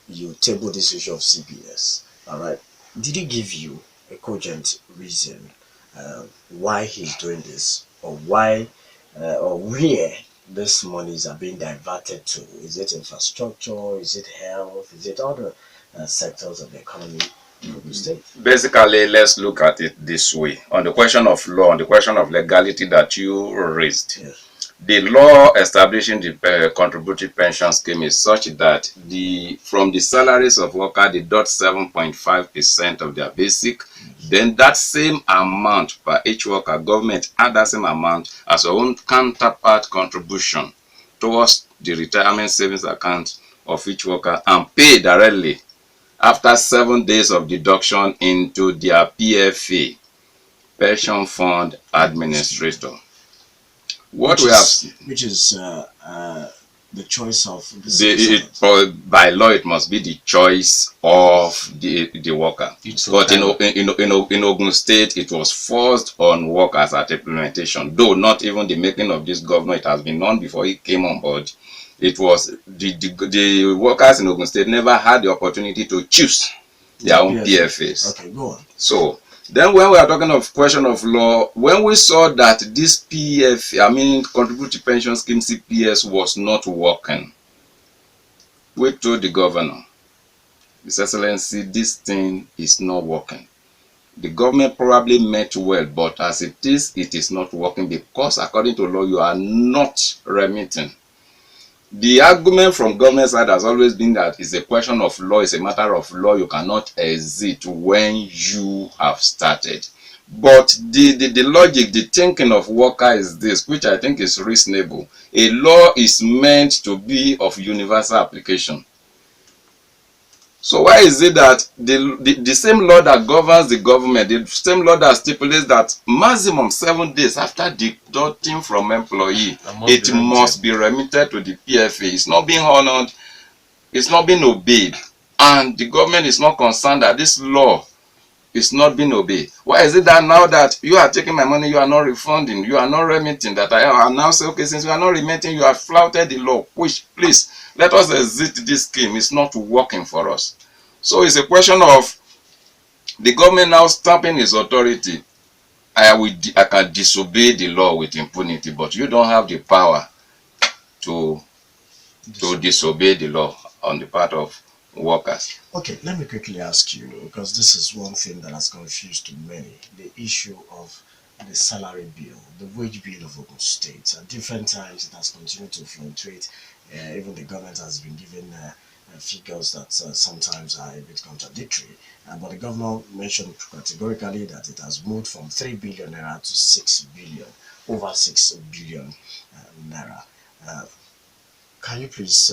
you tabled this issue of CPS, all right, did he give you a cogent reason why he's doing this, or why or where these monies are being diverted to? Is it infrastructure? Is it health? Is it other sectors of the economy in the state? Basically, let's look at it this way. On the question of law, on the question of legality that you raised, Yes. The law establishing the contributory pension scheme is such that from the salaries of workers deduct 7.5% of their basic. Then that same amount per each worker, government add that same amount as our own counterpart contribution towards the retirement savings account of each worker and pay directly after 7 days of deduction into their PFA, Pension Fund Administrator. What we have, which is the choice of by law, it must be the choice of the worker. But in Ogun State, it was forced on workers at implementation. Though not even the making of this governor, it has been known before he came on board. It was the workers in Ogun State never had the opportunity to choose their own PFAs. Okay, go on. So then when we are talking of question of law, when we saw that this contributory pension scheme CPS was not working, we told the governor, His Excellency, this thing is not working. The government probably meant well, but as it is not working because according to law, you are not remitting. The argument from government side has always been that it's a question of law, it's a matter of law, you cannot exit when you have started. But the logic, the thinking of worker is this, which I think is reasonable. A law is meant to be of universal application. So why is it that the same law that governs the government, the same law that stipulates that maximum 7 days after deducting from employee, it must be remitted to the PFA, it's not being honored, it's not being obeyed, and the government is not concerned that this law is not being obeyed? Why is it that now that you are taking my money, you are not refunding, you are not remitting, that I now say, okay, since you are not remitting, you have flouted the law, which, please, let us exit this scheme, it's not working for us. So it's a question of the government now stamping its authority. I can disobey the law with impunity, but you don't have the power to disobey the law on the part of workers. Okay, let me quickly ask you, because this is one thing that has confused many, the issue of the salary bill, the wage bill of Ogun State. At different times it has continued to fluctuate. Even the government has been given figures that sometimes are a bit contradictory. But the governor mentioned categorically that it has moved from 3 billion naira to 6 billion, over 6 billion naira. Can you please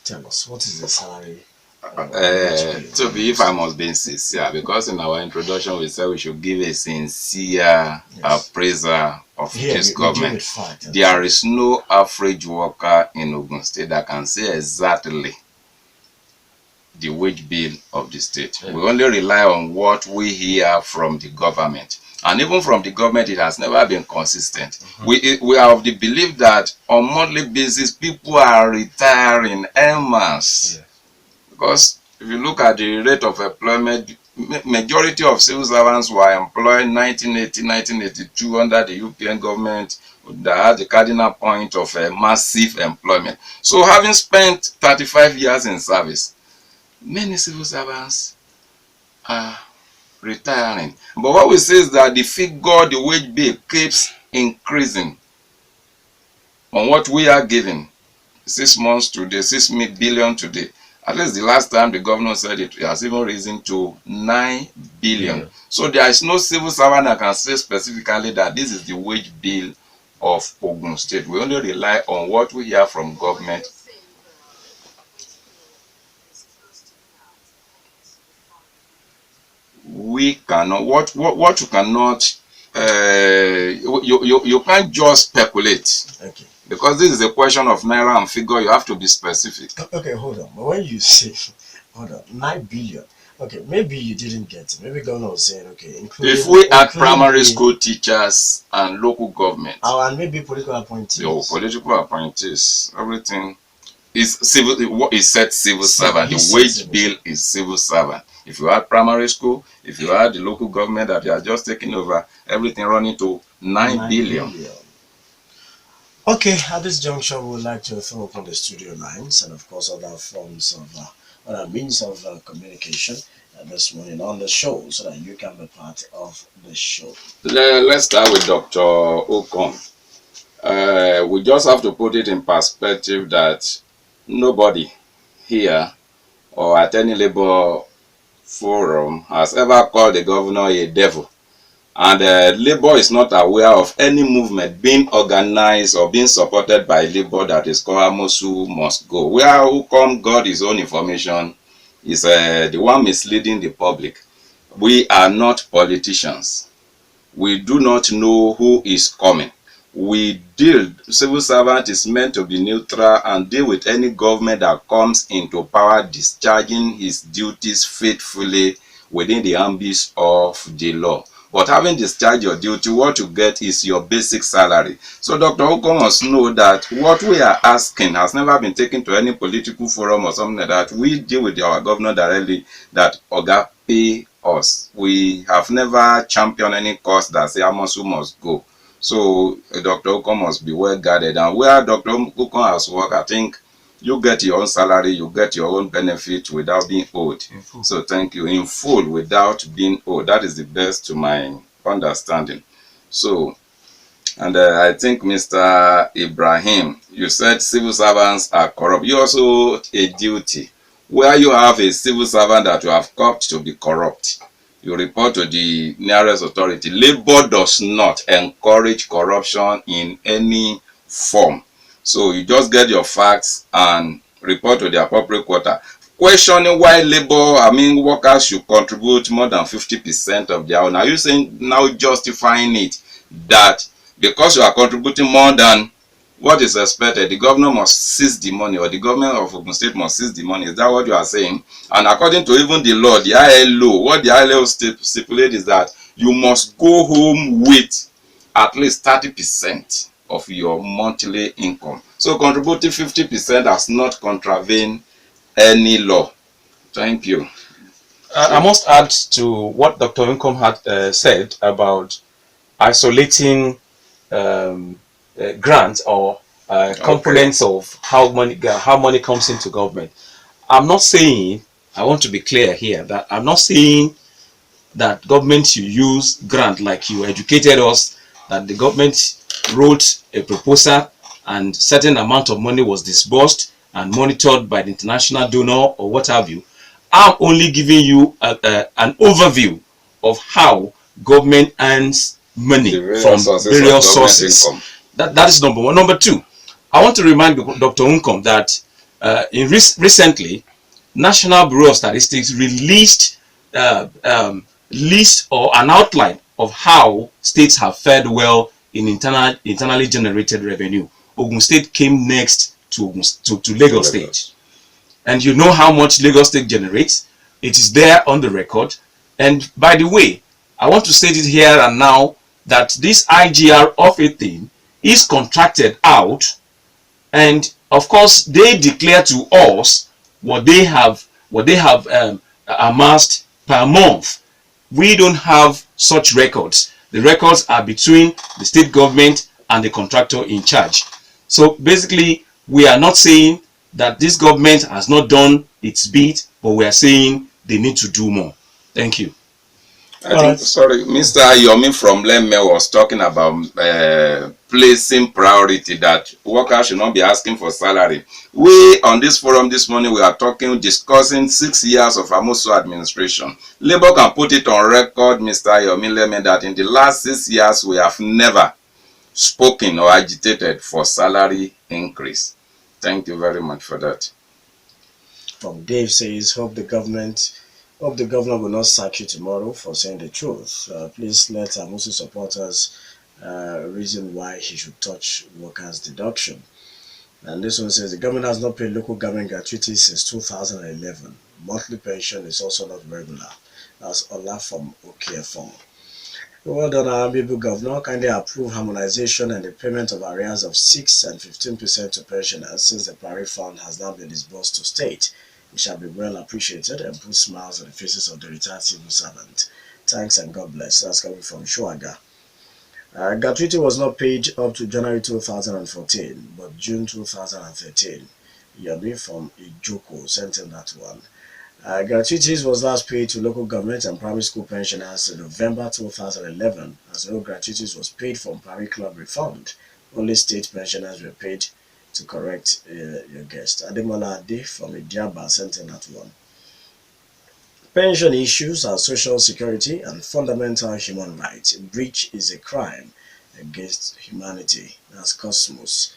tell us what is the salary? Tobi, if I must be sincere, because in our introduction we said we should give a sincere appraisal of this government. There is no average worker in Ogun State that can say exactly the wage bill of the state. We only rely on what we hear from the government. And even from the government, it has never been consistent. We are of the belief that on monthly basis, people are retiring en masse. Because if you look at the rate of employment, majority of civil servants were employed 1980, 1982 under the UPN government that had the cardinal point of massive employment. So having spent 35 years in service, many civil servants are retiring. But what we say is that the figure, the wage bill keeps increasing on what we are giving. 6 months today, 6 billion today. At least the last time the governor said it has even risen to 9 billion. So there is no civil servant that can say specifically that this is the wage bill of Ogun State. We only rely on what we hear from government. We cannot, what you cannot, you can't just speculate. Okay. Because this is a question of naira and figure, you have to be specific. Okay, hold on. But when you say, 9 billion, okay, maybe you didn't get it. Maybe governor was saying, okay, if we add primary school teachers and local government. And maybe political appointees. Political appointees, everything is civil. What is said civil servant? The wage bill is civil servant. If you add primary school, if you add the local government that you are just taking over, everything running to 9 billion. Okay, at this juncture, we would like to throw open the studio lines and, of course, other forms of, other means of communication this morning on the show so that you can be part of the show. Let's start with Dr. Ogun. We just have to put it in perspective that nobody here or at any labor forum has ever called the governor a devil. And Labour is not aware of any movement being organized or being supported by Labour that is called Amosu must go. Who come got his own information is the one misleading the public. We are not politicians. We do not know who is coming. We deal, civil servant is meant to be neutral and deal with any government that comes into power, discharging his duties faithfully within the ambit of the law. But having discharged your duty, what you get is your basic salary. So Dr. Ogun must know that what we are asking has never been taken to any political forum or something like that. We deal with our governor directly, that Oga pay us. We have never championed any cause that say Amosu must go. So Dr. Ogun must be well guarded. And where Dr. Ogun has worked, I think you get your own salary, you get your own benefit without being owed. So thank you. In full without being owed. That is the best to my understanding. So, and I think Mr. Ibrahim, you said civil servants are corrupt. You also a duty where you have a civil servant that you have caught to be corrupt. You report to the nearest authority. Labor does not encourage corruption in any form. So you just get your facts and report to the appropriate quarter. Questioning why workers should contribute more than 50% of their own. Are you saying now justifying it that because you are contributing more than what is expected, the governor must seize the money, or the government of Ogun State must seize the money? Is that what you are saying? And according to even the law, the ILO, what the ILO stipulates is that you must go home with at least 30% of your monthly income. So contributing 50% has not contravened any law. Thank you. I must add to what Dr. Income had said about isolating grants or components of how money comes into government. I'm not saying, I want to be clear here, that I'm not saying that government should use grant like you educated us, that the government wrote a proposal and certain amount of money was disbursed and monitored by the international donor or what have you. I'm only giving you an overview of how government earns money from various sources. That is number one. Number two, I want to remind Dr. Unkom that recently, National Bureau of Statistics released list or an outline of how states have fared well in internally generated revenue. Ogun State came next to Lagos State. And you know how much Lagos State generates. It is there on the record. And by the way, I want to state it here and now that this IGR of a thing is contracted out, and of course they declare to us what they have amassed per month. We don't have such records. The records are between the state government and the contractor in charge. So basically, we are not saying that this government has not done its bit, but we are saying they need to do more. Thank you. Sorry, Mr. Yomi from Lemme was talking about placing priority, that workers should not be asking for salary. We, on this forum this morning, we are discussing 6 years of Amosu administration. Labour can put it on record, Mr. Yomi Lemme, that in the last 6 years, we have never spoken or agitated for salary increase. Thank you very much for that. From Dave says, hope the governor will not sack you tomorrow for saying the truth. Please let Amosu supporters reason why he should touch workers' deduction. And this one says, the government has not paid local government gratuities since 2011. Monthly pension is also not regular. That's Ola from Oaikhenan. Well done, Honorable Governor. Kindly approve harmonization and the payment of arrears of 6 and 15% to pensioners, since the Prairie Fund has now been disbursed to state. It shall be well appreciated and put smiles on the faces of the retired civil servant. Thanks and God bless. That's coming from Shuaga. Gratuity was not paid up to January 2014, but June 2013. Yabi from Ijoko sent in that one. Gratuities was last paid to local government and primary school pensioners in November 2011, as no gratuities was paid from Prairie Club refund. Only state pensioners were paid, to correct your guest. Ademola Ade from Idiaba sent in that one. Pension issues are social security and fundamental human rights. Breach is a crime against humanity. That's Cosmos.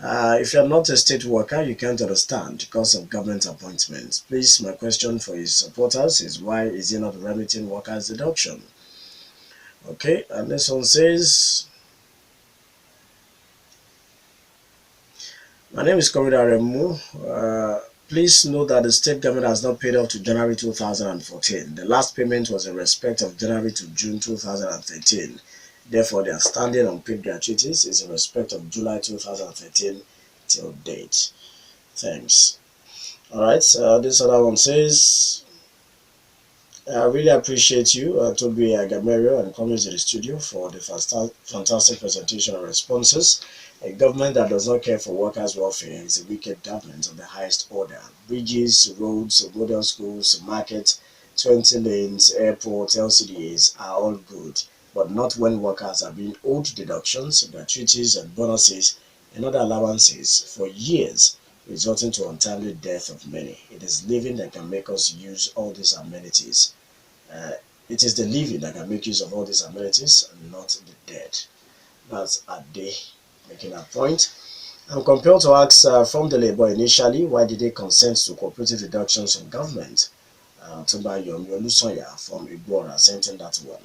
If you're not a state worker, you can't understand because of government appointments. Please, my question for his supporters is, why is he not remitting workers' deduction? Okay, and this one says, my name is Comrade Aremu. Please note that the state government has not paid up to January 2014. The last payment was in respect of January to June 2013. Therefore, their standing unpaid gratuities is in respect of July 2013 till date. Thanks. All right, this other one says, I really appreciate you, Tobi, Aghemerio, and Comrades in the studio for the fantastic presentation and responses. A government that does not care for workers' welfare is a wicked government of the highest order. Bridges, roads, model schools, markets, 20 lanes, airports, LCDAs are all good, but not when workers are being owed deductions, gratuities, and bonuses and other allowances for years, resulting to untimely death of many. It is living that can make us use all these amenities. It is the living that can make use of all these amenities and not the dead. That's Ade making a point. I'm compelled to ask from the labor initially, why did they consent to cooperative deductions from government? Tobi Olusegun from Igbora sent in that one.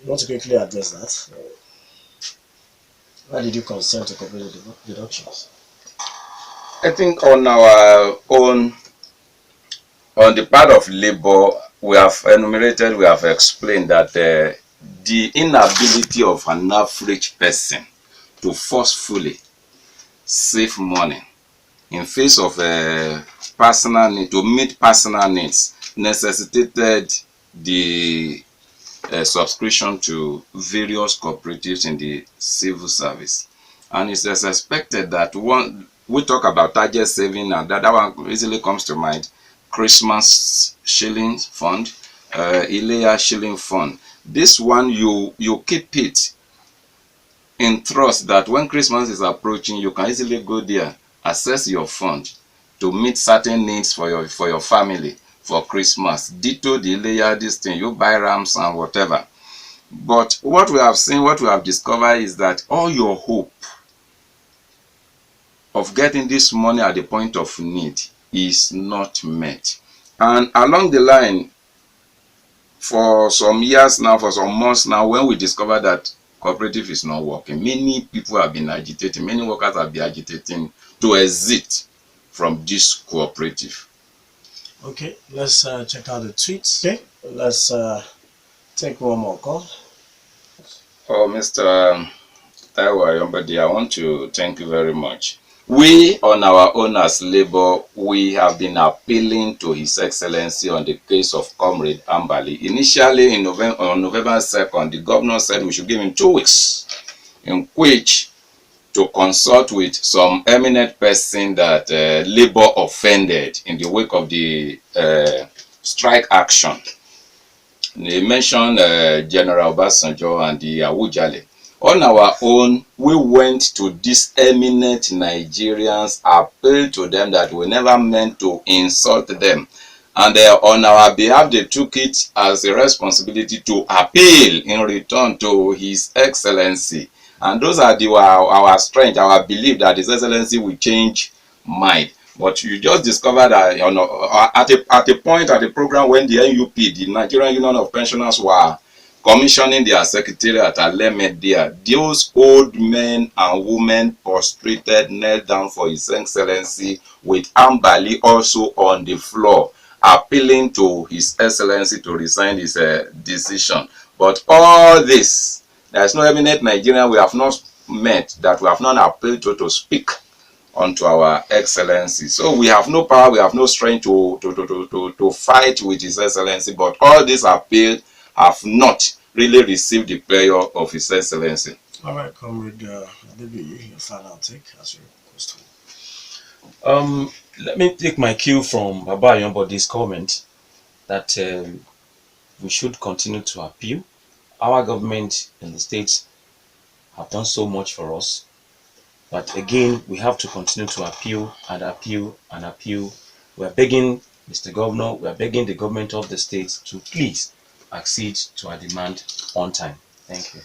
You want to quickly address that? Why did you consent to cooperative deductions? I think on our own, on the part of labor, we have enumerated, we have explained that the inability of an average person to forcefully save money in face of personal need, to meet personal needs, necessitated the subscription to various cooperatives in the civil service. And it's expected that one, we talk about target saving, and that one easily comes to mind. Christmas shilling fund, Ileya shilling fund. This one, you keep it in trust that when Christmas is approaching, you can easily go there, access your fund to meet certain needs for your family for Christmas. Ditto the Ileya, this thing, you buy rams and whatever. But what we have seen, what we have discovered is that all your hope of getting this money at the point of need is not met. And along the line, for some years now, for some months now, when we discover that cooperative is not working, many people have been agitating, many workers have been agitating to exit from this cooperative. Okay, let's check out the tweets. Okay, let's take one more call. Oh, Mr. Taiwo Ayombade, I want to thank you very much. We, on our own as Labour, we have been appealing to His Excellency on the case of Comrade Ambali. Initially, on November 2nd, the governor said we should give him 2 weeks in which to consult with some eminent person that Labour offended in the wake of the strike action. They mentioned General Obasanjo and the Awujale. On our own, we went to these eminent Nigerians, appealed to them that we never meant to insult them. And on our behalf, they took it as a responsibility to appeal in return to His Excellency. And those are our strength, our belief that His Excellency will change mind. But you just discovered that at a program when the NUP, the Nigerian Union of Pensioners, were commissioning their secretariat at Lemedia, those old men and women prostrated, knelt down for His Excellency, with Ambali also on the floor, appealing to His Excellency to resign his decision. But all this, there is no eminent Nigerian we have not met that we have not appealed to speak unto our Excellency. So we have no power, we have no strength to fight with His Excellency, but all these appeals have not really received the prayer of His Excellency. All right, Comrade Adebiyi, your final take as your question. Let me take my cue from Baba Ayombode's comment that we should continue to appeal. Our government in the states have done so much for us, but again, we have to continue to appeal and appeal and appeal. We are begging Mr. Governor, we are begging the government of the states to please accede to our demand on time. Thank you.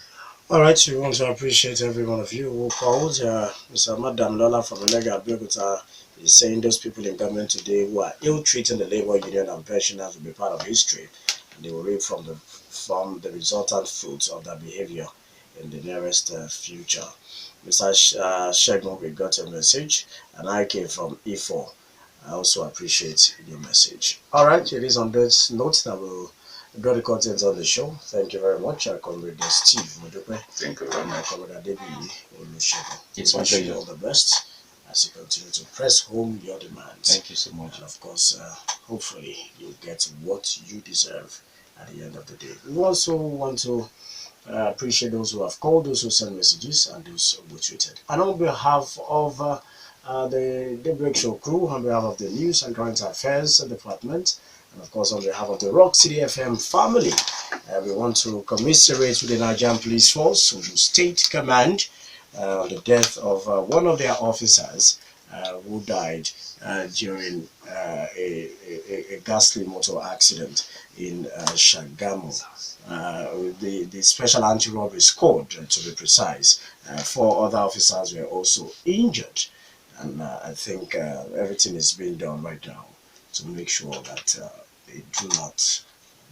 All right, we want to appreciate every one of you who called. Mr. Madam Lola from Olega Abeokuta is saying those people in government today who are ill-treating the labor union and pensioners will be part of history, and they will reap from the resultant fruits of their behavior in the nearest future. Mr. Shegun, we got a message, and I came from E4. I also appreciate your message. All right, it is on this note that we'll draw the curtains on the show. Thank you very much, Comrade Steve Modupe Thank you very and much. Comrade Adebiyi Olusegun. It's We my wish you pleasure. all the best as you continue to press home your demands. Thank you so much. And of course, hopefully, you'll get what you deserve at the end of the day. We also want to appreciate those who have called, those who sent messages, and those who tweeted. And on behalf of the Daybreak Show crew, on behalf of the News and Current Affairs Department, and of course on behalf of the Rock City FM family, we want to commiserate with the Nigerian Police Force, Ogun State Command, on the death of one of their officers who died during a ghastly motor accident in Shagamu. The special anti-robbery squad, to be precise. Four other officers were also injured, and I think everything is being done right now to make sure that they do not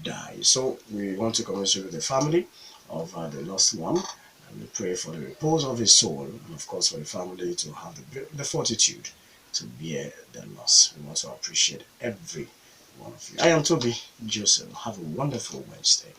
die. So we want to commiserate with the family of the lost one, and we pray for the repose of his soul, and of course for the family to have the fortitude to bear the loss. We want to appreciate every one of you. I am Toby Joseph. Have a wonderful Wednesday.